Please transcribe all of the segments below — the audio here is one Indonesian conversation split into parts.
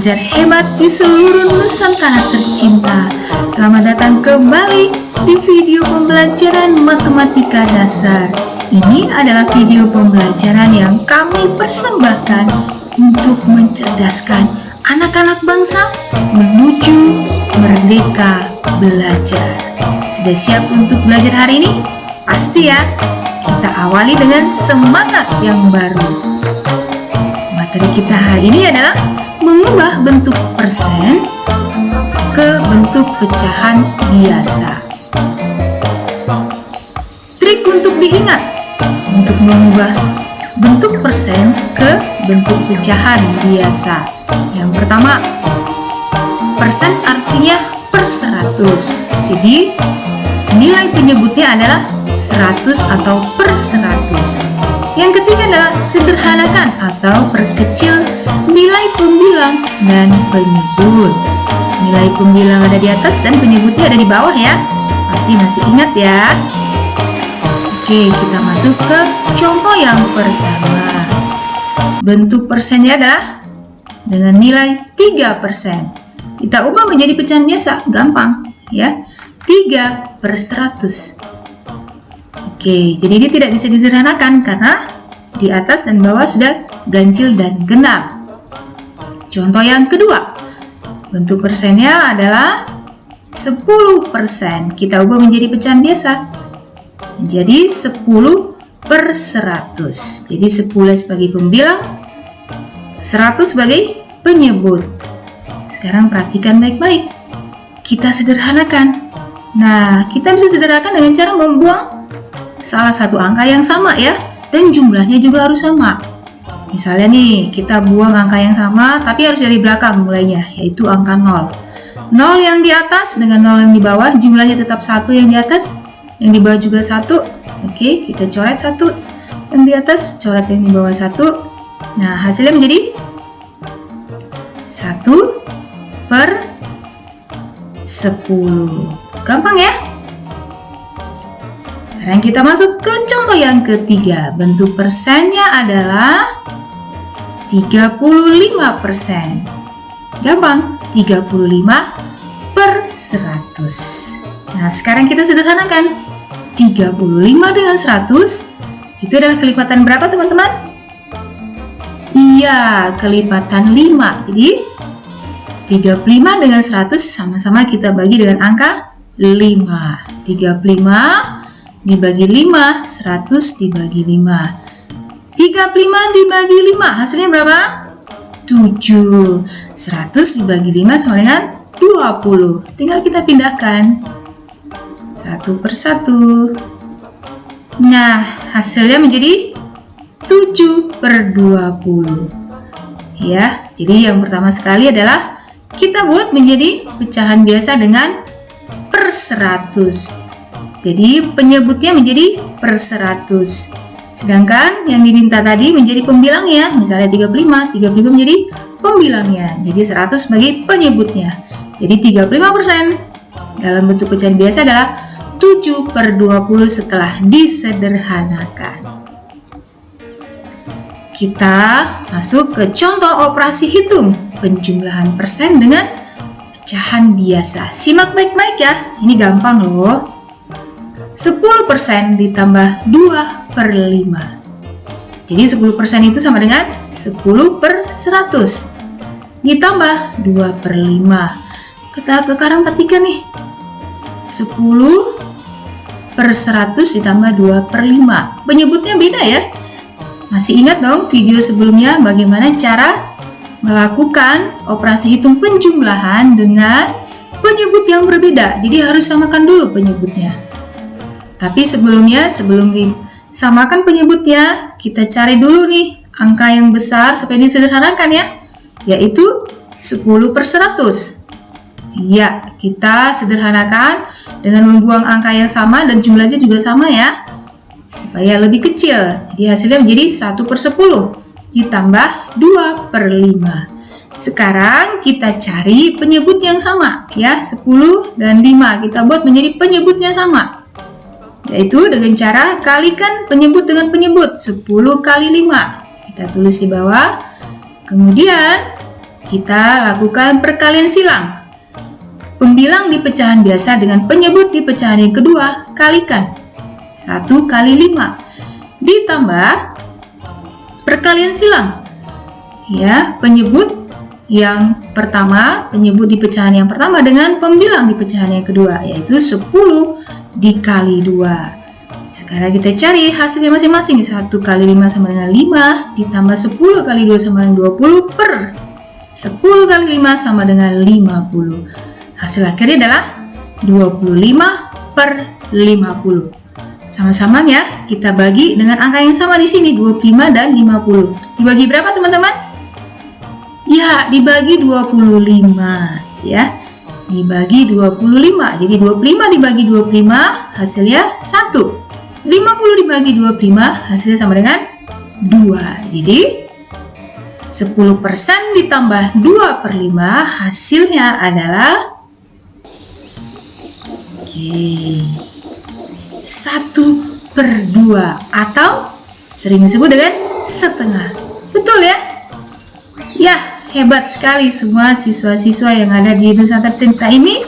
pelajar hebat di seluruh Nusantara tercinta. Selamat datang kembali di video pembelajaran matematika dasar. Ini adalah video pembelajaran yang kami persembahkan untuk mencerdaskan anak-anak bangsa menuju merdeka belajar. Sudah siap untuk belajar hari ini? Pasti ya. Kita awali dengan semangat yang baru. Materi kita hari ini adalah mengubah bentuk persen ke bentuk pecahan biasa. Trik untuk diingat untuk mengubah bentuk persen ke bentuk pecahan biasa. Yang pertama, persen artinya per 100. Jadi nilai penyebutnya adalah 100 atau per 100. Yang ketiga adalah sederhanakan atau perkecil nilai pembilang dan penyebut. Nilai pembilang ada di atas dan penyebutnya ada di bawah ya. Pasti masih ingat ya. Oke, kita masuk ke contoh yang pertama. Bentuk persennya adalah dengan nilai 3%. Kita ubah menjadi pecahan biasa, gampang ya. 3 per 100. Oke, jadi ini tidak bisa disederhanakan karena di atas dan bawah sudah ganjil dan genap. Contoh yang kedua, bentuk persennya adalah 10%. Kita ubah menjadi pecahan biasa. Jadi 10 per 100. Jadi 10 sebagai pembilang, 100 sebagai penyebut. Sekarang perhatikan baik-baik. Kita sederhanakan. Nah, kita bisa sederhanakan dengan cara membuang salah satu angka yang sama ya, dan jumlahnya juga harus sama. Misalnya nih, kita buang angka yang sama tapi harus dari belakang mulainya, yaitu angka 0. 0 yang di atas dengan 0 yang di bawah, jumlahnya tetap 1 yang di atas, yang di bawah juga 1. Oke, kita coret 1 yang di atas, coret yang di bawah 1. Nah, hasilnya menjadi 1 per 10. Gampang ya? Sekarang kita masuk ke contoh yang ketiga. Bentuk persennya adalah 35%. Gampang, 35 per 100. Nah, sekarang kita sederhanakan. 35 dengan 100 itu adalah kelipatan berapa teman-teman? Iya, kelipatan 5. Jadi 35 dengan 100 sama-sama kita bagi dengan angka 5. 35 dibagi 5, 100 dibagi 5. 35 dibagi 5, hasilnya berapa? 7. 100 dibagi 5 sama dengan 20. Tinggal kita pindahkan satu per satu. Nah, hasilnya menjadi 7 per 20. Ya, jadi yang pertama sekali adalah kita buat menjadi pecahan biasa dengan per 100. Jadi penyebutnya menjadi per 100. Sedangkan yang diminta tadi menjadi pembilangnya, misalnya 35 menjadi pembilangnya. Jadi 100 sebagai penyebutnya. Jadi 35% dalam bentuk pecahan biasa adalah 7 per 20 setelah disederhanakan. Kita masuk ke contoh operasi hitung penjumlahan persen dengan pecahan biasa. Simak baik-baik ya, ini gampang loh. 10% ditambah 2 per 5. Jadi 10% itu sama dengan 10 per 100. Ditambah 2 per 5. Kita sekarang perhatikan nih. 10 per 100 ditambah 2 per 5. Penyebutnya beda ya. Masih ingat dong video sebelumnya bagaimana cara melakukan operasi hitung penjumlahan dengan penyebut yang berbeda. Jadi harus samakan dulu penyebutnya. Tapi sebelum disamakan penyebutnya, kita cari dulu nih angka yang besar supaya disederhanakan ya, yaitu 10 per 100. Ya, kita sederhanakan dengan membuang angka yang sama dan jumlahnya juga sama ya, supaya lebih kecil. Jadi hasilnya menjadi 1 per 10 ditambah 2 per 5. Sekarang kita cari penyebut yang sama ya, 10 dan 5 kita buat menjadi penyebutnya sama, yaitu dengan cara kalikan penyebut dengan penyebut. 10 kali 5 kita tulis di bawah. Kemudian kita lakukan perkalian silang. Pembilang di pecahan biasa dengan penyebut di pecahan yang kedua, kalikan. 1 kali 5 ditambah perkalian silang. Ya, penyebut yang pertama, penyebut di pecahan yang pertama dengan pembilang di pecahan yang kedua, yaitu 10 dikali 2. Sekarang kita cari hasilnya masing-masing. 1 kali 5 sama dengan 5, ditambah 10 kali 2 sama dengan 20 per 10 kali 5 sama dengan 50. Hasil akhirnya adalah 25 per 50. Sama-sama ya, kita bagi dengan angka yang sama di sini, 25 dan 50. Dibagi berapa teman-teman? Ya, dibagi 25 ya. Dibagi 25. Jadi 25 dibagi 25 hasilnya 1. 50 dibagi 25 hasilnya sama dengan 2. Jadi 10% ditambah 2 per 5 hasilnya adalah 1/2 atau sering disebut dengan setengah. Betul ya? Ya, hebat sekali semua siswa-siswa yang ada di Nusantara Tercinta ini.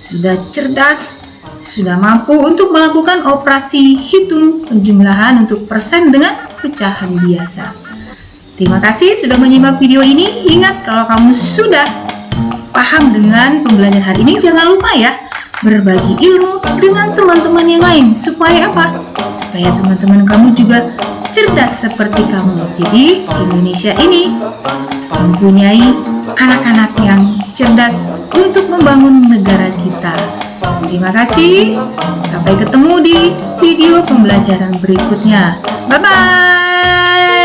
Sudah cerdas, sudah mampu untuk melakukan operasi hitung penjumlahan untuk persen dengan pecahan biasa. Terima kasih sudah menyimak video ini. Ingat, kalau kamu sudah paham dengan pembelajaran hari ini, jangan lupa ya, berbagi ilmu dengan teman-teman yang lain. Supaya apa? Supaya teman-teman kamu juga cerdas seperti kamu. Jadi Indonesia ini mempunyai anak-anak yang cerdas untuk membangun negara kita. Terima kasih. Sampai ketemu di video pembelajaran berikutnya. Bye-bye.